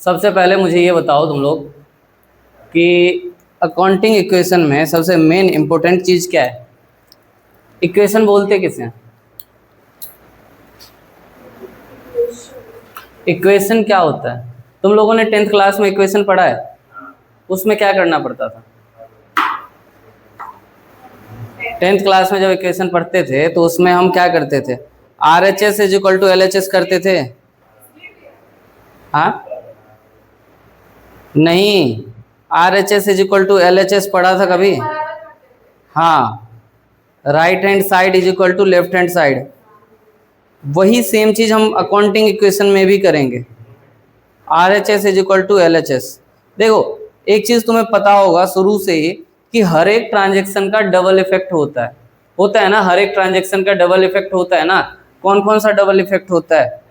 सबसे पहले मुझे ये बताओ तुम लोग कि अकाउंटिंग इक्वेशन में सबसे मेन इंपॉर्टेंट चीज क्या है? इक्वेशन बोलते किसे हैं? इक्वेशन क्या होता है? तुम लोगों ने 10th क्लास में इक्वेशन पढ़ा है, उसमें क्या करना पड़ता था? 10th क्लास में जब इक्वेशन पढ़ते थे तो उसमें हम क्या करते थे? RHS is equal to LHS करते थे। हाँ नहीं, RHS is equal to LHS पढ़ा था कभी? हाँ, right hand side is equal to left hand side. वही सेम चीज हम अकाउंटिंग इक्वेशन में भी करेंगे। RHS is equal to LHS। देखो, एक चीज तुम्हें पता होगा शुरू से ही कि हर एक ट्रांजेक्शन का डबल इफेक्ट होता है ना। हर एक ट्रांजेक्शन का डबल इफेक्ट होता है ना। कौन कौन सा डबल इफेक्ट होता है?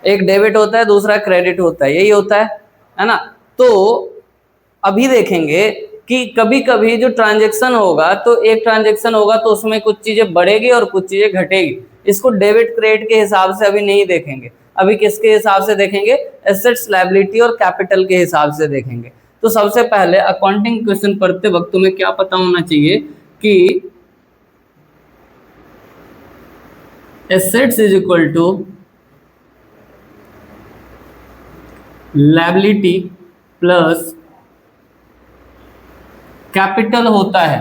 एक डेबिट होता है, दूसरा क्रेडिट होता है, यही होता है ना। तो अभी देखेंगे कि कभी कभी जो ट्रांजेक्शन होगा तो एक ट्रांजेक्शन होगा तो उसमें कुछ चीजें बढ़ेगी और कुछ चीजें घटेगी। इसको डेबिट क्रेडिट के हिसाब से अभी नहीं देखेंगे, अभी किसके हिसाब से देखेंगे? एसेट्स, लायबिलिटी और कैपिटल के हिसाब से देखेंगे। तो सबसे पहले अकाउंटिंग क्वेश्चन पढ़ते वक्त तुम्हें क्या पता होना चाहिए कि assets is equal to liability plus capital होता है।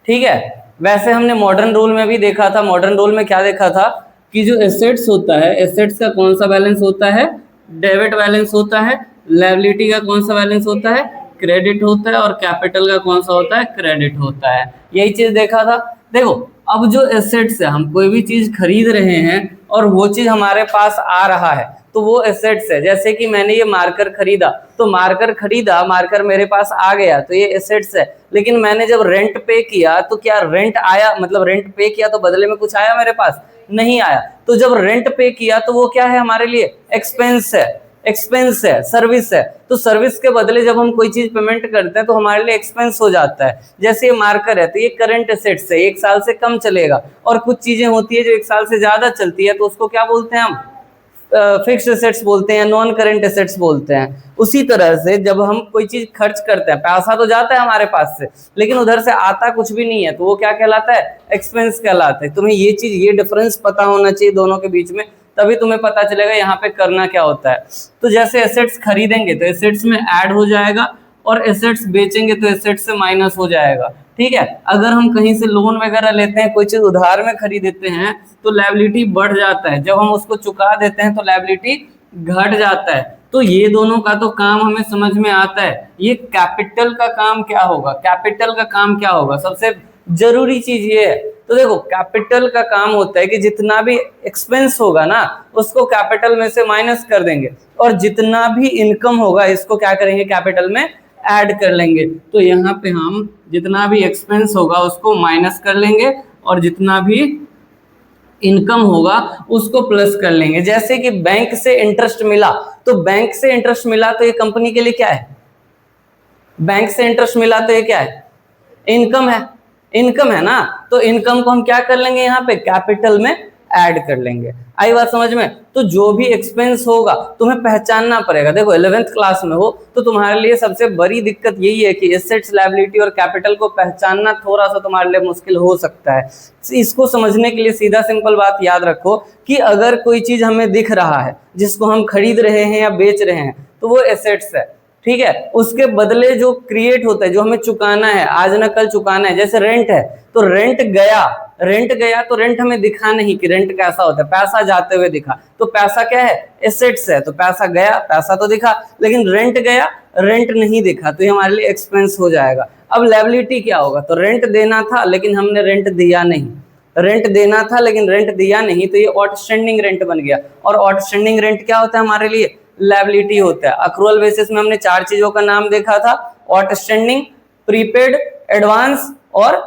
ठीक है, वैसे हमने मॉडर्न रूल में भी देखा था। मॉडर्न रूल में क्या देखा था कि जो एसेट्स होता है, एसेट्स का कौन सा बैलेंस होता है? डेबिट बैलेंस होता है। लायबिलिटी का कौन सा बैलेंस होता है? क्रेडिट होता है। और कैपिटल का कौन सा होता है? क्रेडिट होता है। यही चीज देखा था। देखो, अब जो एसेट्स है, हम कोई भी चीज खरीद रहे हैं और वो चीज हमारे पास आ रहा है तो वो एसेट्स है। जैसे कि मैंने ये मार्कर खरीदा तो मार्कर मेरे पास आ गया तो ये एसेट्स है। लेकिन मैंने जब रेंट पे किया तो क्या रेंट आया? मतलब रेंट पे किया तो बदले में कुछ आया मेरे पास? नहीं आया। तो जब रेंट पे किया तो वो क्या है हमारे लिए? एक्सपेंस है, सर्विस है। तो सर्विस के बदले जब हम कोई चीज पेमेंट करते हैं तो हमारे लिए एक्सपेंस हो जाता है। जैसे ये मार्कर है तो ये करंट एसेट्स है, 1 साल से कम चलेगा। और कुछ चीजें होती है जो 1 साल से ज्यादा चलती है तो उसको क्या बोलते हैं हम? फिक्स्ड एसेट्स बोलते हैं, नॉन करंट एसेट्स बोलते हैं। उसी तरह से जब हम कोई चीज खर्च करते हैं, पैसा तो जाता है हमारे पास से लेकिन उधर से आता कुछ भी नहीं है तो वो क्या कहलाता है? एक्सपेंस कहलाता है। तुम्हें ये चीज, ये डिफरेंस पता होना चाहिए दोनों के बीच में, तभी तुम्हें पता चलेगा यहाँ पे करना क्या होता है। तो जैसे एसेट्स खरीदेंगे तो एसेट्स में ऐड हो जाएगा और एसेट्स बेचेंगे तो एसेट्स से माइनस हो जाएगा। ठीक है, अगर हम कहीं से लोन वगैरह लेते हैं, कोई चीज उधार में खरीदते हैं तो लायबिलिटी बढ़ जाता है, जब हम उसको चुका देते हैं तो लायबिलिटी घट जाता है। तो ये दोनों का तो काम हमें समझ में आता है। ये कैपिटल का काम क्या होगा? कैपिटल का काम क्या होगा? सबसे जरूरी चीज ये है। तो देखो, कैपिटल का काम होता है कि जितना भी एक्सपेंस होगा ना उसको कैपिटल में से माइनस कर देंगे और जितना भी इनकम होगा इसको क्या करेंगे? कैपिटल में ऐड कर लेंगे। तो यहाँ पे हम जितना भी एक्सपेंस होगा उसको माइनस कर लेंगे और जितना भी इनकम होगा उसको प्लस कर लेंगे। जैसे कि बैंक से इंटरेस्ट मिला तो बैंक से इंटरेस्ट मिला तो ये कंपनी के लिए क्या है? बैंक से इंटरेस्ट मिला तो ये क्या है? इनकम है, इनकम है ना। तो इनकम को हम क्या कर लेंगे? यहाँ पे कैपिटल में ऐड कर लेंगे। आई बात समझ में? तो जो भी एक्सपेंस होगा तुम्हें पहचानना पड़ेगा। देखो 11th क्लास में हो तो तुम्हारे लिए सबसे बड़ी दिक्कत यही है कि एसेट्स, लायबिलिटी और कैपिटल को पहचानना थोड़ा सा तुम्हारे लिए मुश्किल हो सकता है। इसको समझने के लिए सीधा सिंपल बात याद रखो कि अगर कोई चीज हमें दिख रहा है जिसको हम खरीद रहे हैं या बेच रहे हैं तो वो एसेट्स है। ठीक है, उसके बदले जो क्रिएट होता है, जो हमें चुकाना है, आज ना कल चुकाना है। जैसे रेंट है तो रेंट गया तो रेंट हमें दिखा नहीं कि रेंट कैसा होता है, पैसा जाते हुए दिखा। तो पैसा क्या है? एसेट्स है। तो पैसा गया, पैसा तो दिखा, लेकिन रेंट गया, रेंट नहीं दिखा, तो ये हमारे लिए एक्सपेंस हो जाएगा। अब लायबिलिटी क्या होगा? तो रेंट देना था लेकिन हमने रेंट दिया नहीं, रेंट देना था लेकिन रेंट दिया नहीं, तो ये आउटस्टैंडिंग रेंट बन गया। और आउटस्टैंडिंग रेंट क्या होता है हमारे लिए? लायबिलिटी होता है। अक्रूवल बेसिस में हमने 4 चीजों का नाम देखा था, आउटस्टैंडिंग, प्रीपेड, एडवांस और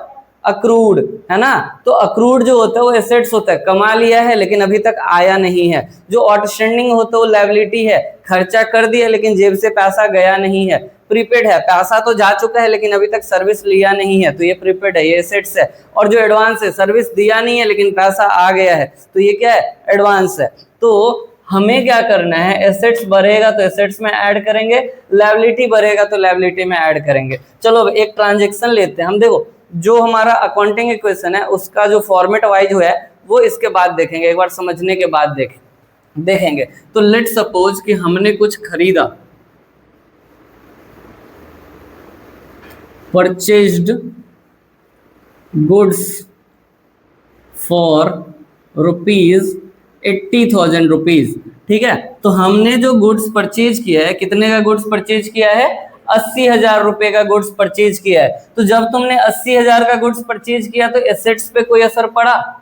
अक्रूड, है ना। तो अक्रूड जो होता है वो एसेट्स होता है, कमा लिया है लेकिन अभी तक आया नहीं है। जो आउटस्टैंडिंग होता है वो लायबिलिटी है, खर्चा कर दिया लेकिन जेब से पैसा गया नहीं है। प्रीपेड है, पैसा तो जा चुका है लेकिन अभी तक सर्विस लिया नहीं है, तो ये प्रीपेड है, ये एसेट्स है। और जो एडवांस है, सर्विस दिया नहीं है लेकिन पैसा आ गया है, तो ये क्या है? एडवांस है। तो हमें क्या करना है, एसेट्स बढ़ेगा तो एसेट्स में ऐड करेंगे, लायबिलिटी बढ़ेगा तो लायबिलिटी में ऐड करेंगे। चलो अब एक ट्रांजेक्शन लेते हैं हम। देखो जो हमारा अकाउंटिंग इक्वेशन है उसका जो फॉर्मेट वाइज हुआ है वो इसके बाद देखेंगे, एक बार समझने के बाद देखेंगे। तो लेट सपोज कि हमने कुछ खरीदा, परचेज्ड गुड्स फॉर ₹80,000, ठीक है। तो हमने जो गुड्स परचेज किया है, कितने का गुड्स परचेज किया है, 80,000 रुपए का गुड्स परचेज किया है। तो जब तुमने 80,000 का गुड्स परचेज किया तो एसेट्स पे कोई असर पड़ा?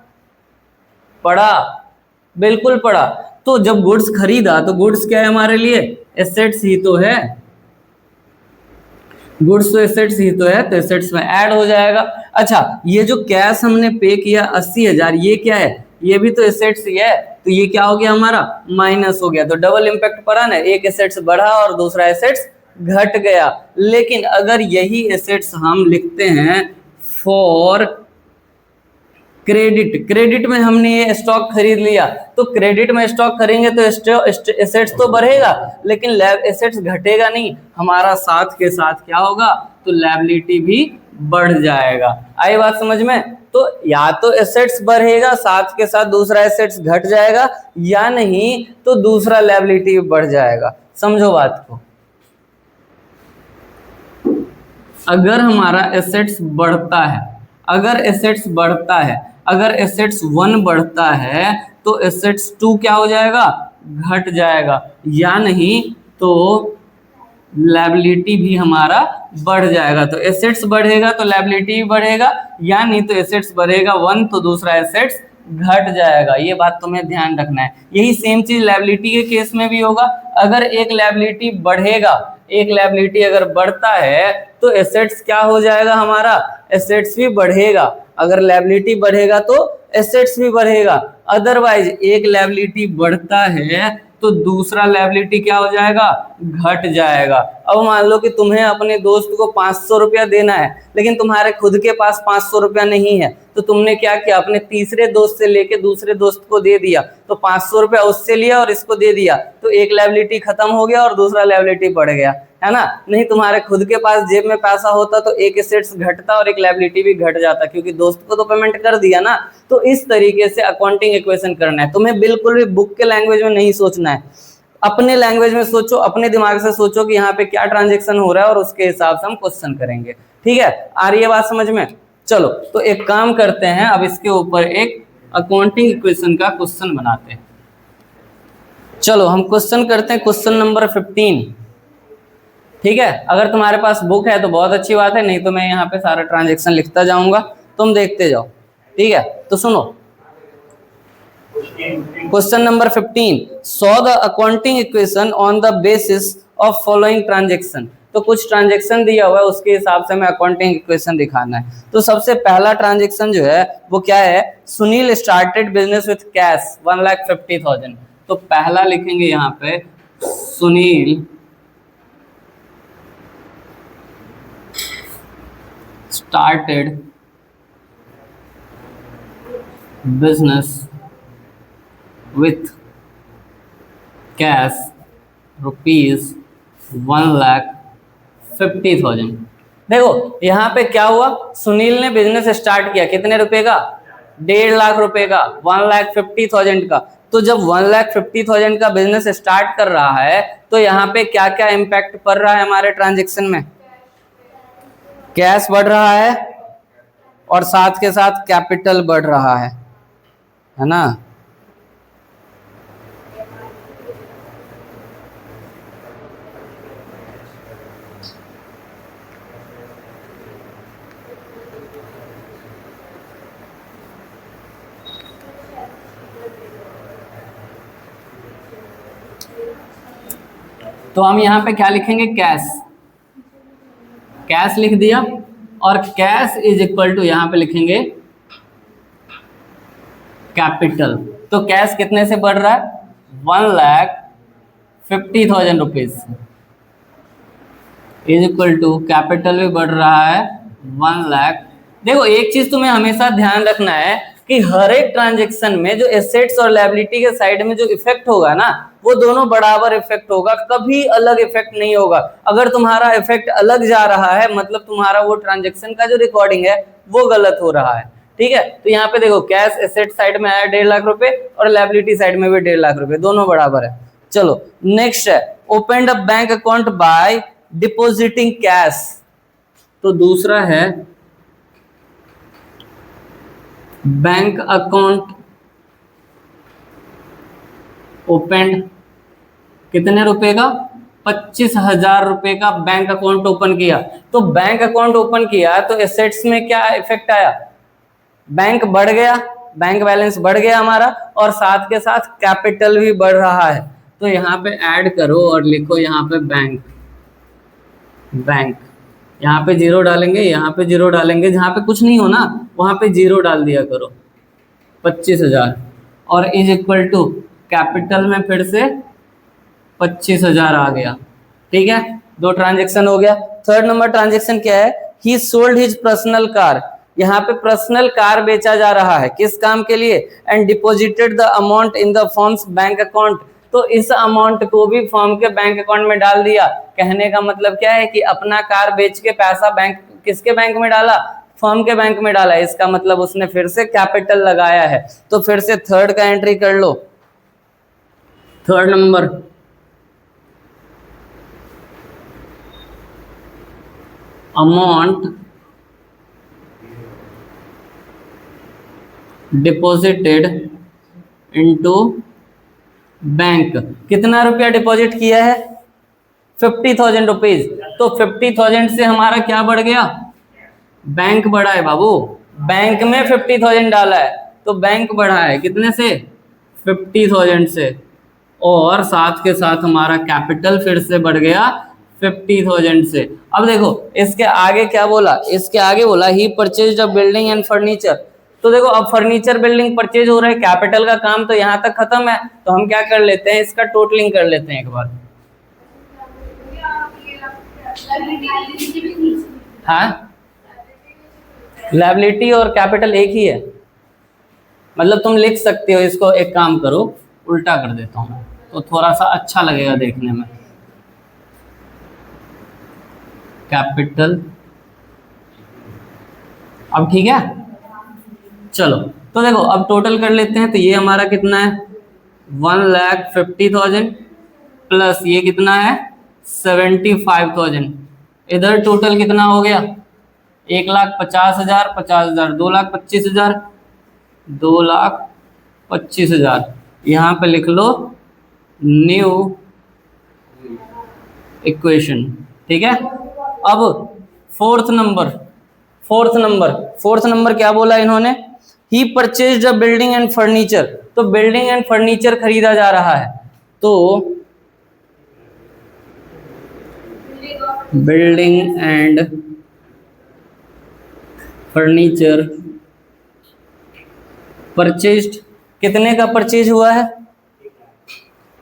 बिल्कुल पड़ा। तो जब गुड्स खरीदा तो गुड्स क्या है हमारे लिए, एसेट्स ही तो है। गुड्स तो एसेट्स ही तो है, तो एसेट्स में ऐड हो जाएगा। अच्छा ये जो कैश हमने पे किया 80,000, ये क्या है, ये भी तो एसेट्स ही है, तो ये क्या हो गया हमारा, माइनस हो गया। तो डबल इम्पैक्ट पड़ा ना, एक एसेट्स बढ़ा और दूसरा एसेट्स घट गया। लेकिन अगर यही एसेट्स हम लिखते हैं फॉर क्रेडिट में हमने ये स्टॉक खरीद लिया, तो क्रेडिट में स्टॉक खरीदेंगे तो एसेट्स तो बढ़ेगा लेकिन लैब एसेट्स घटेगा नहीं, हमारा साथ के साथ क्या होगा, तो लायबिलिटी भी बढ़ जाएगा। आई बात समझ में? तो या तो एसेट्स बढ़ेगा साथ के साथ दूसरा एसेट्स घट जाएगा, या नहीं तो दूसरा लायबिलिटी बढ़ जाएगा। समझो बात को। अगर हमारा एसेट्स बढ़ता है, अगर एसेट्स बढ़ता है, अगर एसेट्स 1 बढ़ता है तो एसेट्स 2 क्या हो जाएगा, घट जाएगा, या नहीं तो लायबिलिटी भी हमारा बढ़ जाएगा। तो एसेट्स बढ़ेगा तो लायबिलिटी भी बढ़ेगा, या नहीं तो एसेट्स बढ़ेगा 1 तो दूसरा एसेट्स घट जाएगा। ये बात तुम्हें ध्यान रखना है। यही सेम चीज लायबिलिटी के केस में भी होगा। अगर एक लायबिलिटी बढ़ेगा, एक लायबिलिटी अगर बढ़ता है तो एसेट्स क्या हो जाएगा हमारा, एसेट्स भी बढ़ेगा। अगर लायबिलिटी बढ़ेगा तो एसेट्स भी बढ़ेगा। अदरवाइज एक लायबिलिटी बढ़ता है तो दूसरा लायबिलिटी क्या हो जाएगा, घट जाएगा। अब मान लो कि तुम्हें अपने दोस्त को 500 रुपया देना है लेकिन तुम्हारे खुद के पास 500 रुपया नहीं है, तो तुमने क्या किया, अपने तीसरे दोस्त से लेके दूसरे दोस्त को दे दिया। तो 500 रुपया उससे लिया और इसको दे दिया, तो एक लायबिलिटी खत्म हो गया और दूसरा लायबिलिटी बढ़ गया, है ना। नहीं तुम्हारे खुद के पास जेब में पैसा होता तो एक एसेट्स घटता और एक लायबिलिटी भी घट जाता, क्योंकि दोस्त को तो पेमेंट कर दिया ना। तो इस तरीके से अकाउंटिंग इक्वेशन करना है। तुम्हें बिल्कुल भी बुक के लैंग्वेज में नहीं सोचना है, अपने लैंग्वेज में सोचो, अपने दिमाग से सोचो कि यहाँ पे क्या ट्रांजेक्शन हो रहा है और उसके हिसाब से हम क्वेश्चन करेंगे। ठीक है, आ रही है बात समझ में? चलो तो एक काम करते हैं, अब इसके ऊपर एक अकाउंटिंग इक्वेशन का क्वेश्चन बनाते हैं। चलो हम क्वेश्चन करते हैं, क्वेश्चन नंबर 15। ठीक है, अगर तुम्हारे पास बुक है तो बहुत अच्छी बात है, नहीं तो मैं यहाँ पे सारा ट्रांजेक्शन लिखता जाऊंगा, तुम देखते जाओ। ठीक है, तो सुनो question number 15, saw the accounting equation on the basis of following transaction. तो कुछ ट्रांजेक्शन दिया हुआ है, उसके हिसाब से हमें अकाउंटिंग इक्वेशन दिखाना है। तो सबसे पहला ट्रांजेक्शन जो है वो क्या है, Sunil started business with cash 1,50,000। तो पहला लिखेंगे यहाँ पे, Sunil started business with cash ₹1,50,000। देखो यहाँ पे क्या हुआ, सुनील ने बिजनेस स्टार्ट किया कितने रुपए का, 1.5 लाख रुपए का, 1,50,000 का। तो जब 1,50,000 का बिजनेस स्टार्ट कर रहा है तो यहाँ पे क्या क्या इम्पैक्ट पड़ रहा है हमारे ट्रांजेक्शन में, कैश बढ़ रहा है और साथ के साथ कैपिटल बढ़ रहा है ना। तो हम यहाँ पे क्या लिखेंगे, कैश, कैश लिख दिया, और कैश इज इक्वल टू यहाँ पे लिखेंगे कैपिटल। तो कैश कितने से बढ़ रहा है, 1,50,000 rupees is equal to capital भी बढ़ रहा है 1 लाख। देखो एक चीज तुम्हें हमेशा ध्यान रखना है कि हर एक ट्रांजेक्शन में जो एसेट्स और लायबिलिटी के साइड में जो इफेक्ट होगा ना, वो दोनों बराबर इफेक्ट होगा, कभी अलग इफेक्ट नहीं होगा। अगर तुम्हारा इफेक्ट अलग जा रहा है मतलब तुम्हारा वो ट्रांजेक्शन का जो रिकॉर्डिंग है वो गलत हो रहा है। ठीक है, तो यहाँ पे देखो कैश एसेट साइड में आया 1.5 लाख रुपए और लायबिलिटी साइड में भी 1.5 लाख रुपए, दोनों बराबर है। चलो नेक्स्ट है open a bank account by depositing cash. तो दूसरा है बैंक अकाउंट ओपन, कितने रुपए का? 25,000 रुपए का बैंक अकाउंट ओपन किया। तो बैंक अकाउंट ओपन किया तो एसेट्स में क्या इफेक्ट आया? बैंक बढ़ गया, बैंक बैलेंस बढ़ गया हमारा, और साथ के साथ कैपिटल भी बढ़ रहा है। तो यहाँ पे ऐड करो और लिखो यहाँ पे बैंक, बैंक यहाँ पे जीरो डालेंगे, यहाँ पे जीरो डालेंगे, जहाँ पे कुछ नहीं हो ना वहाँ पे जीरो डाल दिया करो। 25,000 और इज इक्वल टू कैपिटल में फिर से 25,000 आ गया। ठीक है, दो ट्रांजेक्शन हो गया। थर्ड नंबर ट्रांजेक्शन क्या है? He sold his personal car. यहाँ पे पर्सनल कार बेचा जा रहा है, किस काम के लिए? And deposited the amount in the firms bank account. तो इस अमाउंट को भी फर्म के बैंक अकाउंट में डाल दिया। कहने का मतलब क्या है कि अपना कार बेच के पैसा बैंक, किसके बैंक में डाला? फर्म के बैंक में डाला। इसका मतलब उसने फिर से कैपिटल लगाया है। तो फिर से थर्ड का एंट्री कर लो, third number amount deposited into bank. कितना रुपया डिपॉजिट किया है? 50,000 रुपीज। तो 50,000 से हमारा क्या बढ़ गया? बैंक बढ़ा है बाबू, बैंक में 50,000 डाला है तो बैंक बढ़ा है, कितने से? 50,000 से। और साथ के साथ हमारा कैपिटल फिर से बढ़ गया 50,000 से। अब देखो इसके आगे क्या बोला? इसके आगे बोला he purchase a building and furniture. तो देखो अब फर्नीचर बिल्डिंग परचेज हो रहा है, कैपिटल का काम तो यहाँ तक खत्म है। तो हम क्या कर लेते हैं, इसका टोटलिंग कर लेते हैं एक बार। हाँ, लायबिलिटी और कैपिटल एक ही है, मतलब तुम लिख सकते हो इसको। एक काम करो, उल्टा कर देता हूँ तो थोड़ा सा अच्छा लगेगा देखने में। कैपिटल, अब ठीक है। चलो तो देखो अब टोटल कर लेते हैं। तो ये हमारा कितना है? 1,50,000 प्लस ये कितना है? 75,000। इधर टोटल कितना हो गया? 1,50,000, 50,000, 2,25,000, 2,25,000। यहाँ पे लिख लो न्यू इक्वेशन। ठीक है, अब फोर्थ नंबर क्या बोला इन्होंने? He purchased a building and furniture. तो बिल्डिंग एंड फर्नीचर खरीदा जा रहा है। तो बिल्डिंग एंड फर्नीचर परचेज्ड, कितने का परचेज हुआ है?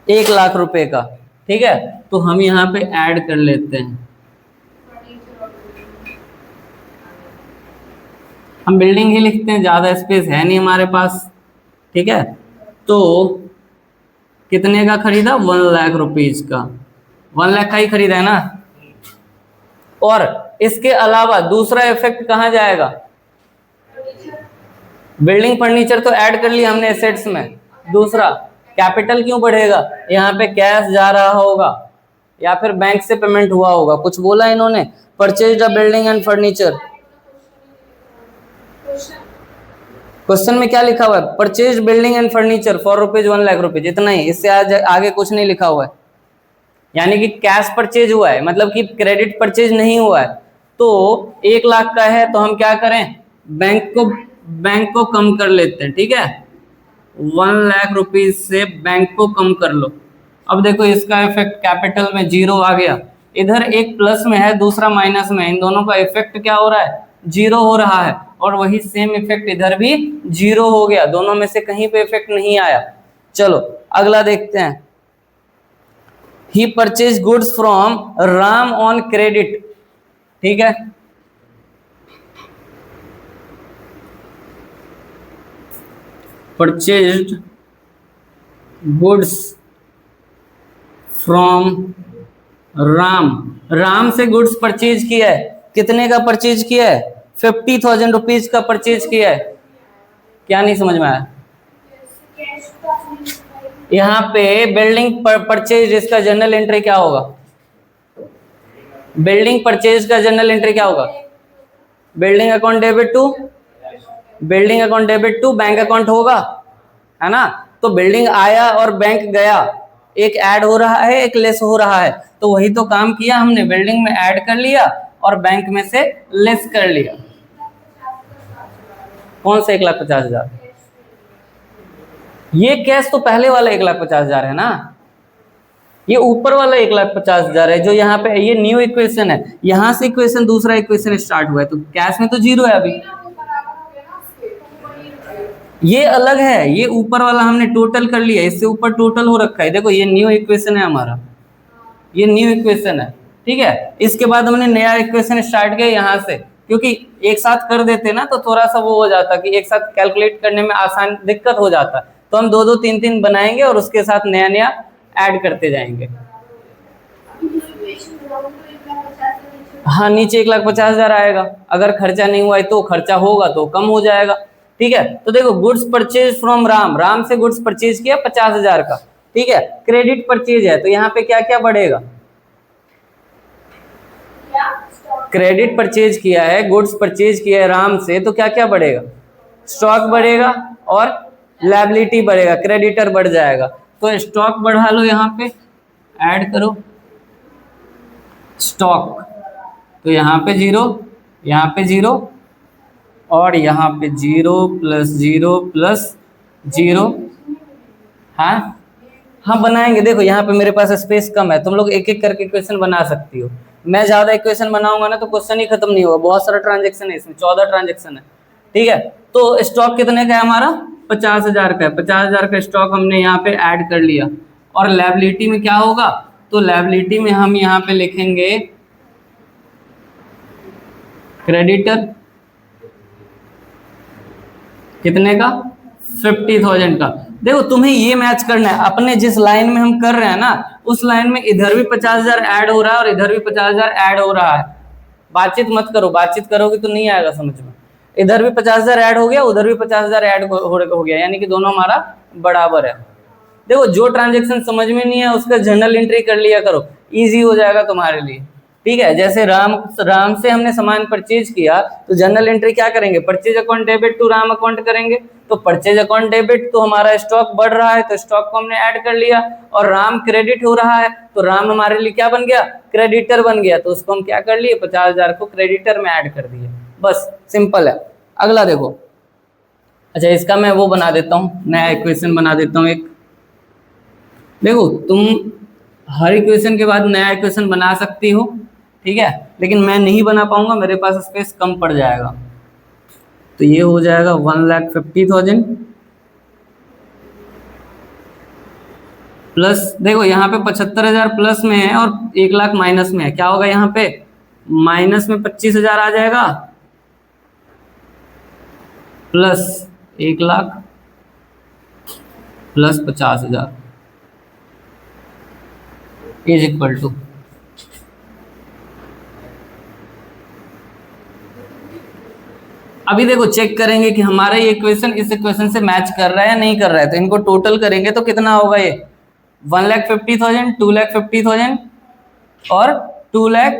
1 लाख रुपए का। ठीक है, तो हम यहाँ पे ऐड कर लेते हैं। हम बिल्डिंग ही लिखते हैं, ज़्यादा स्पेस है नहीं हमारे पास। ठीक है, तो कितने का खरीदा? 1 लाख रुपीज का। 1 लाख का ही खरीदा है ना। और इसके अलावा दूसरा इफेक्ट कहाँ जाएगा? बिल्डिंग फर्नीचर तो ऐड कर लिया हमने एसेट्स में। दूसरा कैपिटल क्यों बढ़ेगा? यहाँ पे कैश जा रहा होगा या फिर बैंक से पेमेंट हुआ होगा, कुछ बोला इन्होंने। Purchase the building and furniture, question में क्या लिखा हुआ है? Purchase building and furniture for rupees 1 lakh rupees, इतना ही, इससे आगे कुछ नहीं लिखा हुआ है। यानी कि कैश परचेज हुआ है, मतलब कि क्रेडिट परचेज नहीं हुआ है। तो 1 लाख का है तो हम क्या करें? बैंक को कम कर लेते हैं। ठीक है, 1 लाख रुपीज से बैंक को कम कर लो। अब देखो इसका इफेक्ट कैपिटल में 0 आ गया, इधर एक प्लस में है दूसरा माइनस में, इन दोनों का इफेक्ट क्या हो रहा है? 0 हो रहा है। और वही सेम इफेक्ट इधर भी 0 हो गया, दोनों में से कहीं पे इफेक्ट नहीं आया। चलो अगला देखते हैं। He purchase goods from Ram on credit. ठीक है, purchased goods from Ram, Ram से गुड्स परचेज किया है, कितने का परचेज किया है? 50,000 रुपीज का परचेज किया है। क्या नहीं समझ में आया? यहाँ पे बिल्डिंग परचेज, इसका जनरल एंट्री क्या होगा? बिल्डिंग परचेज का जनरल एंट्री क्या होगा? Building account debit to, building account debit to bank account होगा, है ना? तो बिल्डिंग आया और बैंक गया, एक ऐड हो रहा है एक लेस हो रहा है, तो वही तो काम किया हमने, बिल्डिंग में ऐड कर लिया और बैंक में से लेस कर लिया। कौन सा 1,50,000? ये कैश तो पहले वाला 1,50,000 है ना, ये ऊपर वाला 1,50,000 है जो यहाँ पे, ये न्यू इक्वेशन है, यहाँ से इक्वेशन दूसरा इक्वेशन स्टार्ट हुआ है, तो कैश में तो जीरो है अभी, ये अलग है, ये ऊपर वाला हमने टोटल कर लिया, इससे ऊपर टोटल हो रखा है, देखो ये न्यू इक्वेशन है हमारा, ये न्यू इक्वेशन है, ठीक है। इसके बाद हमने नया इक्वेशन स्टार्ट किया यहाँ से, क्योंकि एक साथ कर देते ना तो थोड़ा सा वो हो जाता कि एक साथ कैलकुलेट करने में आसान दिक्कत हो जाता, तो हम दो दो तीन तीन बनाएंगे और उसके साथ नया नया ऐड करते जाएंगे। हाँ, नीचे 1,50,000 आएगा, अगर खर्चा नहीं हुआ है तो, खर्चा होगा तो कम हो जाएगा, ठीक है। तो देखो goods purchase from Ram, Ram से गुड्स परचेज किया 50,000 का, ठीक है। क्रेडिट परचेज है तो यहाँ पे क्या क्या बढ़ेगा? क्रेडिट परचेज किया है, गुड्स परचेज किया है राम से, तो क्या क्या बढ़ेगा? स्टॉक बढ़ेगा और लायबिलिटी बढ़ेगा, क्रेडिटर बढ़ जाएगा, तो स्टॉक बढ़ा लो, यहाँ पे ऐड करो स्टॉक, तो यहाँ पे जीरो, यहाँ पे जीरो और यहाँ पे जीरो प्लस जीरो। हाँ हाँ बनाएंगे, देखो यहाँ पे मेरे पास स्पेस कम है, तुम लोग एक एक करके क्वेश्चन बना सकती हो, मैं ज्यादा इक्वेशन बनाऊंगा ना तो क्वेश्चन ही खत्म नहीं होगा, बहुत सारा ट्रांजेक्शन है इसमें, 14 ट्रांजेक्शन है, ठीक है। तो स्टॉक कितने का है हमारा? 50,000 का है, 50,000 का स्टॉक हमने यहाँ पे ऐड कर लिया। और लायबिलिटी में क्या होगा? तो लायबिलिटी में हम यहाँ पे लिखेंगे क्रेडिटर, कितने का? 50,000 का। देखो तुम्हें ये मैच करना है, अपने जिस लाइन में हम कर रहे हैं ना उस लाइन में इधर भी 50,000 ऐड हो रहा है और इधर भी 50,000 ऐड हो रहा है। बातचीत मत करो, बातचीत करोगे तो नहीं आएगा समझ में। इधर भी 50,000 ऐड हो गया, उधर भी 50,000 ऐड हो गया, यानी कि दोनों हमारा बराबर है। देखो जो ट्रांजेक्शन समझ में नहीं है उसका जर्नल एंट्री कर लिया करो, इजी हो जाएगा तुम्हारे लिए, ठीक है। जैसे राम से हमने सामान परचेज किया तो जर्नल एंट्री क्या करेंगे? Purchase account debit to Ram account करेंगे, तो परचेज अकाउंट डेबिट तो हमारा स्टॉक बढ़ रहा है तो स्टॉक को हमने ऐड कर लिया, और राम क्रेडिट हो रहा है तो राम हमारे लिए क्या बन गया? क्रेडिटर बन गया, तो उसको हम क्या कर लिए? 50,000 को क्रेडिटर में ऐड कर दिए, बस सिंपल है। अगला देखो, अच्छा इसका मैं वो बना देता हूँ, नया इक्वेशन बना देता हूँ एक। देखो तुम हर इक्वेशन के बाद नया इक्वेशन बना सकती हो, ठीक है, लेकिन मैं नहीं बना पाऊंगा, मेरे पास स्पेस कम पड़ जाएगा, तो ये हो जाएगा 1,50,000 प्लस, देखो यहाँ पे 75,000 प्लस में है और 1,00,000 माइनस में है, क्या होगा यहाँ पे? माइनस में 25,000 आ जाएगा plus 1,00,000 plus 50,000 is equal to, अभी देखो चेक करेंगे कि हमारा ये इक्वेशन इस इक्वेशन से मैच कर रहा है या नहीं कर रहा है, तो इनको टोटल करेंगे तो कितना होगा? ये 1,50,000, 2,50,000 और 2,00,000,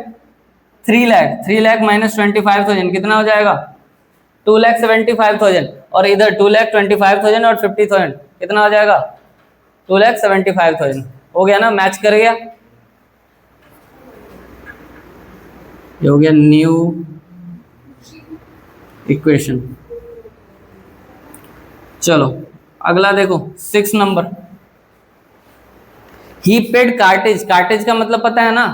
3,00,000 माइनस 25,000 कितना हो जाएगा? 2,75,000, और इधर 2,25,000 और 50,000 कितना हो जाएगा? 2,75,000 हो गया ना, मैच कर गया, ये हो गया न्यू इक्वेशन। चलो अगला देखो 6 नंबर, ही पेड कार्टेज, कार्टेज का मतलब पता है ना,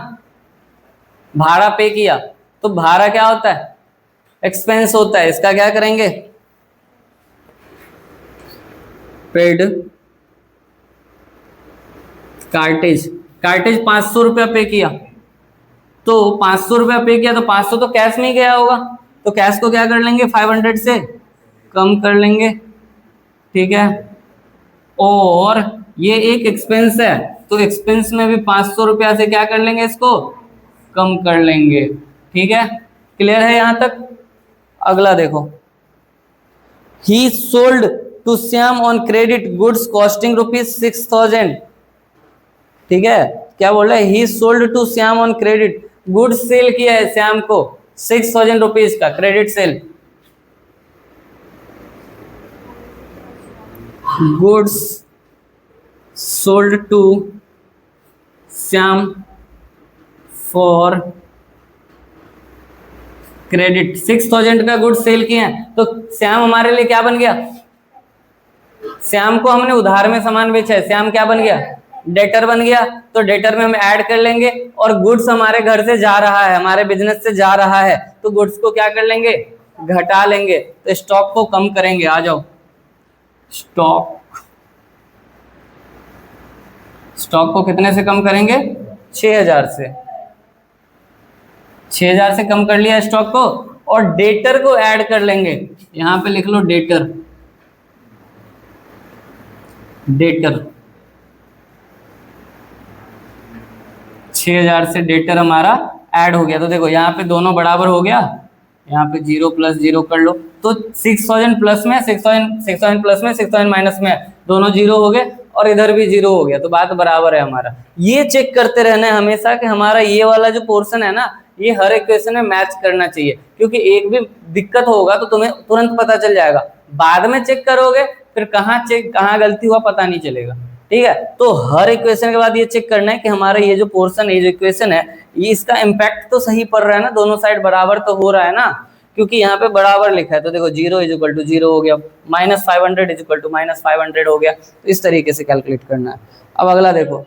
भाड़ा पे किया, तो भाड़ा क्या होता है? एक्सपेंस होता है, इसका क्या करेंगे? पेड कार्टेज, कार्टेज 500 रुपया पे किया, तो 500 रुपया पे किया तो 500 तो कैश में ही गया होगा, तो कैश को क्या कर लेंगे? 500 से कम कर लेंगे, ठीक है, और ये एक एक्सपेंस है, तो एक्सपेंस में भी 500 रुपया से क्या कर लेंगे, इसको कम कर लेंगे। ठीक है, क्लियर है यहां तक। अगला देखो, he sold to Shyam on credit goods costing ₹6,000। ठीक है, क्या बोल रहा है, he sold to Shyam on credit, goods sale किया है श्याम को 6,000 रुपीज का credit sale. Goods sold to Shyam for credit, 6,000 का गुड्स सेल किए हैं, तो श्याम हमारे लिए क्या बन गया, श्याम को हमने उधार में सामान बेचा है, श्याम क्या बन गया, डेटर बन गया। तो डेटर में हम ऐड कर लेंगे, और गुड्स हमारे घर से जा रहा है, हमारे बिजनेस से जा रहा है, तो गुड्स को क्या कर लेंगे, घटा लेंगे, तो स्टॉक को कम करेंगे। आ जाओ, स्टॉक को कितने से कम करेंगे, 6,000 से। 6,000 से कम कर लिया स्टॉक को, और डेटर को ऐड कर लेंगे। यहां पे लिख लो डेटर, डेटर 6,000 से डेटर हमारा ऐड हो गया। तो देखो यहाँ पे दोनों बराबर हो गया, यहाँ पे 0 + 0 कर लो, तो 6,000 प्लस में 6,000 प्लस में 6,000 माइनस में, दोनों 0 हो गए, और इधर भी 0 हो गया, तो बात बराबर है हमारा। ये चेक करते रहना है हमेशा कि हमारा ये वाला जो पोर्शन है ना, ये हर इक्वेशन में मैच करना चाहिए, क्योंकि एक भी दिक्कत होगा तो तुम्हें तुरंत पता चल जाएगा, बाद में चेक करोगे फिर कहाँ गलती हुआ पता नहीं चलेगा। ठीक है, तो हर इक्वेशन के बाद ये चेक करना है कि हमारा ये जो पोर्शन है, ये जो इक्वेशन है, ये इसका इम्पैक्ट तो सही पड़ रहा है ना, दोनों साइड बराबर तो हो रहा है ना, क्योंकि यहाँ पे बराबर लिखा है। तो देखो 0 = 0 हो गया, -500 = -500 हो गया, तो इस तरीके से कैलकुलेट करना है। अब अगला देखो,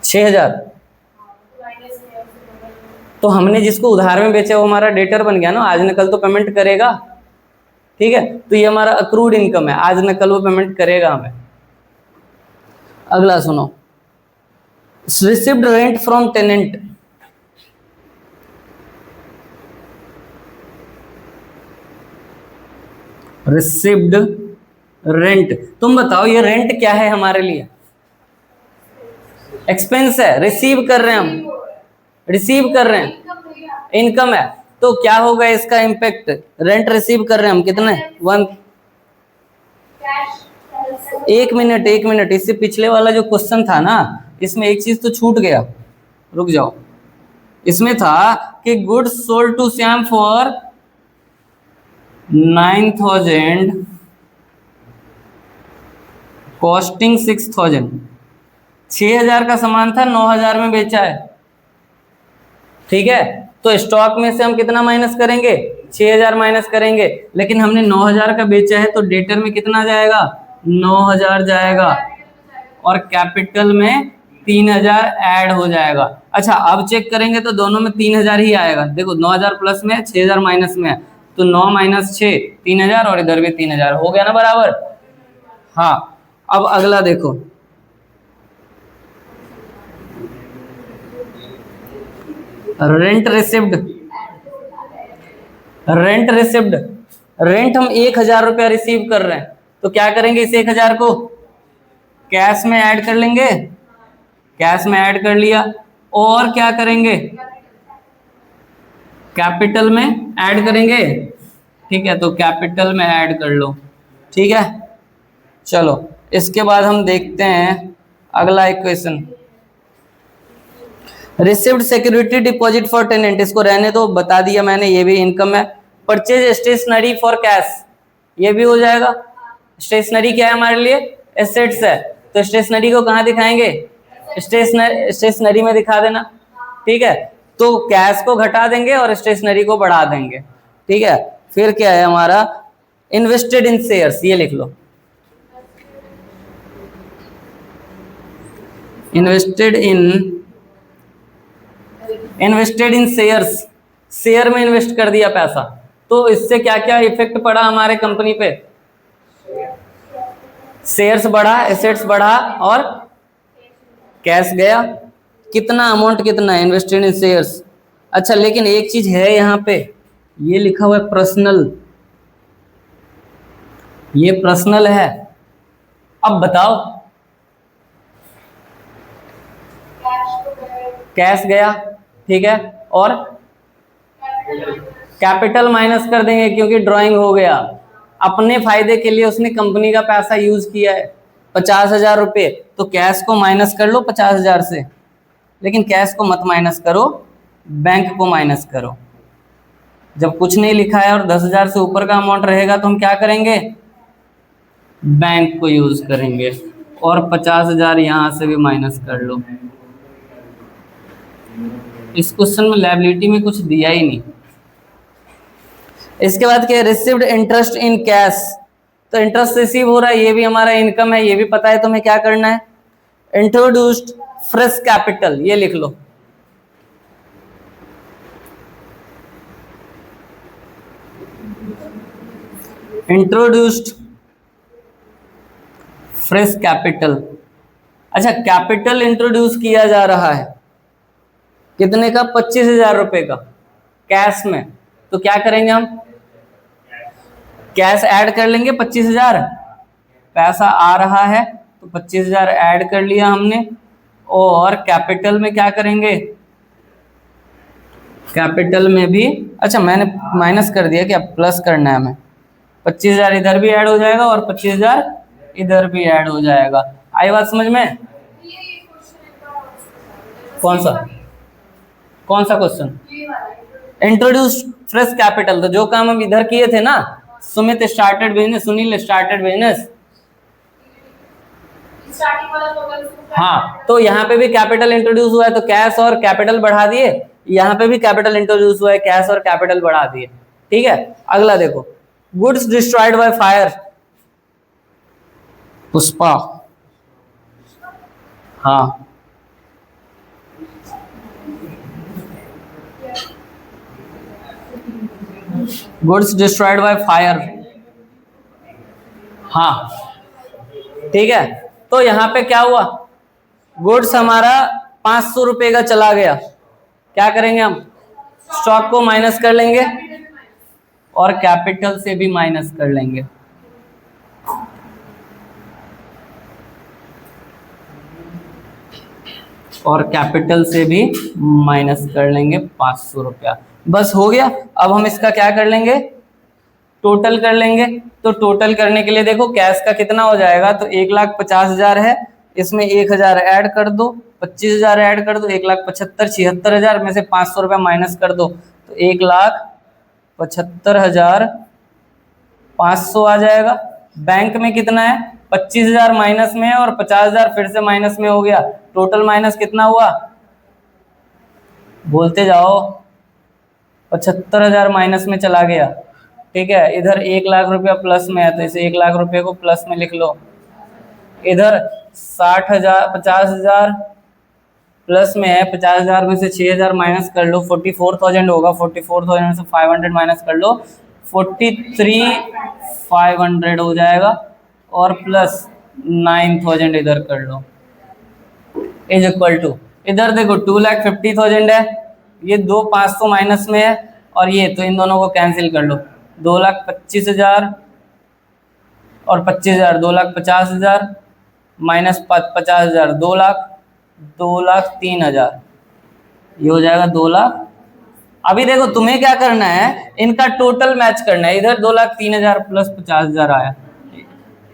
6,000, तो हमने जिसको उधार में बेचा वो हमारा डेटर बन गया ना, आज न कल तो पेमेंट करेगा। ठीक है, तो ये हमारा अक्रूड इनकम है, आज न कल वो पेमेंट करेगा हमें। अगला सुनो, received rent from tenant, received rent, तुम बताओ ये रेंट क्या है हमारे लिए, एक्सपेंस है, रिसीव कर रहे हैं हम, रिसीव कर रहे हैं, इनकम है, तो क्या होगा इसका इम्पैक्ट, रेंट रिसीव कर रहे हैं हम कितने, 1। एक मिनट, इससे पिछले वाला जो क्वेश्चन था ना, इसमें एक चीज तो छूट गया, रुक जाओ। इसमें था कि goods sold to Shyam for 9,000 costing 6,000, 6,000 का सामान था, 9,000 में बेचा है। ठीक है, तो स्टॉक में से हम कितना माइनस करेंगे, 6,000 माइनस करेंगे, लेकिन हमने 9,000 का बेचा है, तो डेटर में कितना जाएगा, 9,000 जाएगा, और कैपिटल में 3,000 ऐड हो जाएगा। अच्छा, अब चेक करेंगे तो दोनों में 3,000 ही आएगा। देखो 9,000 प्लस में 6,000 माइनस में है, तो 9 - 6 3,000, और इधर भी 3,000 हो गया ना बराबर। हाँ, अब अगला देखो, rent received, rent received, rent हम 1,000 रुपया रिसीव कर रहे हैं, तो क्या करेंगे, इस 1,000 को कैश में ऐड कर लेंगे, कैश में ऐड कर लिया, और क्या करेंगे, कैपिटल में ऐड करेंगे। ठीक है, तो कैपिटल में ऐड कर लो। ठीक है, चलो इसके बाद हम देखते हैं अगला equation, received security deposit for tenant, इसको रहने दो, बता दिया मैंने, ये भी इनकम है। परचेज स्टेशनरी फॉर कैश, ये भी हो जाएगा। स्टेशनरी क्या है हमारे लिए, एसेट्स है, तो स्टेशनरी को कहाँ दिखाएंगे, स्टेशनरी में दिखा देना। ठीक है, तो कैश को घटा देंगे और स्टेशनरी को बढ़ा देंगे। ठीक है, फिर क्या है हमारा, इन्वेस्टेड इन शेयर्स, ये लिख लो, इन्वेस्टेड इन शेयर्स, शेयर में इन्वेस्ट कर दिया पैसा, तो इससे क्या क्या इफेक्ट पड़ा हमारे कंपनी पे, शेयर्स बढ़ा, एसेट्स बढ़ा, और कैश गया। कितना अमाउंट, कितना इन्वेस्टेड इन शेयर्स। अच्छा, लेकिन एक चीज है यहाँ पे, ये लिखा हुआ है पर्सनल, ये पर्सनल है। अब बताओ, कैश गया, ठीक है, और कैपिटल माइनस कर देंगे क्योंकि ड्राइंग हो गया। अपने फायदे के लिए उसने कंपनी का पैसा यूज किया है 50,000 रुपये, तो कैश को माइनस कर लो 50,000 से, लेकिन कैश को मत माइनस करो, बैंक को माइनस करो। जब कुछ नहीं लिखा है और 10,000 से ऊपर का अमाउंट रहेगा तो हम क्या करेंगे, बैंक को यूज करेंगे, और 50,000 यहां से भी माइनस कर लो। इस क्वेश्चन में लायबिलिटी में कुछ दिया ही नहीं। इसके बाद क्या, रिसीव्ड इंटरेस्ट इन कैश, तो इंटरेस्ट रिसीव हो रहा है, ये भी हमारा इनकम है, ये भी पता है तुम्हें क्या करना है। इंट्रोड्यूस्ड फ्रेश कैपिटल, ये लिख लो, इंट्रोड्यूस्ड फ्रेश कैपिटल। अच्छा, कैपिटल इंट्रोड्यूस किया जा रहा है कितने का, 25,000 रुपए का कैश में, तो क्या करेंगे हम, कैश ऐड कर लेंगे 25,000, पैसा आ रहा है तो 25,000 ऐड कर लिया हमने, और कैपिटल में क्या करेंगे, कैपिटल में भी, अच्छा मैंने माइनस कर दिया, क्या प्लस करना है हमें, 25,000 इधर भी ऐड हो जाएगा और 25,000 इधर भी ऐड हो जाएगा। आई बात समझ में? कौन सा क्वेश्चन, इंट्रोड्यूस फ्रेश कैपिटल, तो जो काम हम इधर किए थे ना, Sumit started business, Sunil started business, हाँ, तो यहाँ पे भी कैपिटल इंट्रोड्यूस हुआ है तो कैश और कैपिटल बढ़ा दिए, यहाँ पे भी कैपिटल इंट्रोड्यूस हुआ है, कैश और कैपिटल बढ़ा दिए, ठीक है। अगला देखो, goods destroyed by fire, Pushpa, हाँ, गुड्स डिस्ट्रॉयड बाय फायर, हाँ, ठीक है। तो यहां पे क्या हुआ, गुड्स हमारा 500 रुपए का चला गया, क्या करेंगे हम, स्टॉक को माइनस कर लेंगे और कैपिटल से भी माइनस कर लेंगे, और कैपिटल से भी माइनस कर लेंगे 500 रुपया, बस हो गया। अब हम इसका क्या कर लेंगे, टोटल कर लेंगे। तो टोटल करने के लिए देखो, कैश का कितना हो जाएगा, तो 1,50,000 है, इसमें 1,000 ऐड कर दो, 25,000 ऐड कर दो, 1,75,000, 76,000 में से 500 रुपया माइनस कर दो, तो 1,75,500 आ जाएगा। बैंक में कितना है, 25,000 माइनस में है और 50,000 फिर से माइनस में हो गया, टोटल माइनस कितना हुआ, बोलते जाओ, 75,000 माइनस में चला गया, ठीक है। इधर 1,00,000 रुपया प्लस में है तो इसे 1,00,000 रुपये को प्लस में लिख लो। इधर 50,000 प्लस में है, 50,000 में से 6,000 माइनस कर लो, 44,000 होगा, 44,000 में से 500 माइनस कर लो, 43,500 हो जाएगा, और प्लस 9,000 इधर कर लो, इज इक्वल टू, इधर देखो 2,50,000 है, ये 2,500 माइनस में है, और ये, तो इन दोनों को कैंसिल कर लो, 2,25,000 और 25,000, 2,50,000 माइनस 50,000, 2,03,000, ये हो जाएगा 2,00,000। अभी देखो तुम्हें क्या करना है, इनका टोटल मैच करना है, इधर 2,03,000 प्लस 50,000 आया,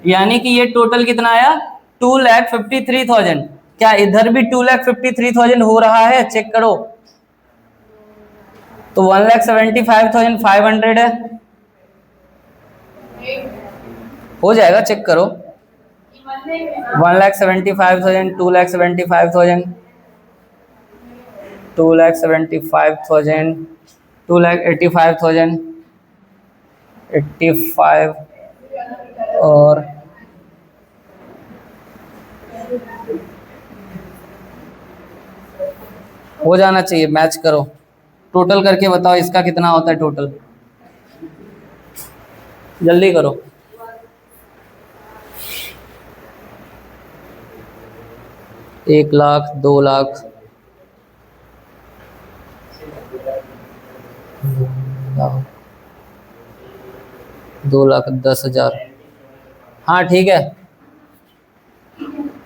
यानी कि ये टोटल कितना आया, 2,53,000। क्या इधर भी 2,53,000 हो रहा है, चेक करो, तो 1,75,500 है, हो जाएगा, चेक करो, 1,75,000, 2,75,000, 2,75,000, 2,85,000, 85 और हो जाना चाहिए, मैच करो, टोटल करके बताओ इसका कितना होता है टोटल, जल्दी करो। 1,00,000, 2,00,000, 2,10,000, हाँ ठीक है,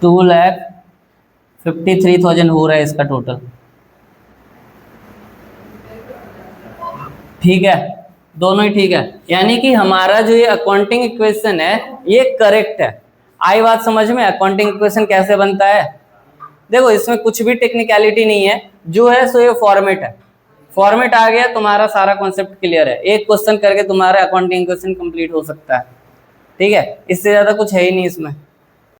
2,53,000 हो रहा है इसका टोटल। ठीक है, दोनों ही ठीक है, यानी कि हमारा जो ये अकाउंटिंग इक्वेशन है ये करेक्ट है। आई बात समझ में? अकाउंटिंग इक्वेशन कैसे बनता है? देखो इसमें कुछ भी टेक्निकलिटी नहीं है, जो है सो ये फॉर्मेट है। फॉर्मेट आ गया, तुम्हारा सारा कॉन्सेप्ट क्लियर है। एक क्वेश्चन करके तुम्हारा अकाउंटिंग इक्वेशन कंप्लीट हो सकता है। ठीक है, इससे ज्यादा कुछ है ही नहीं इसमें।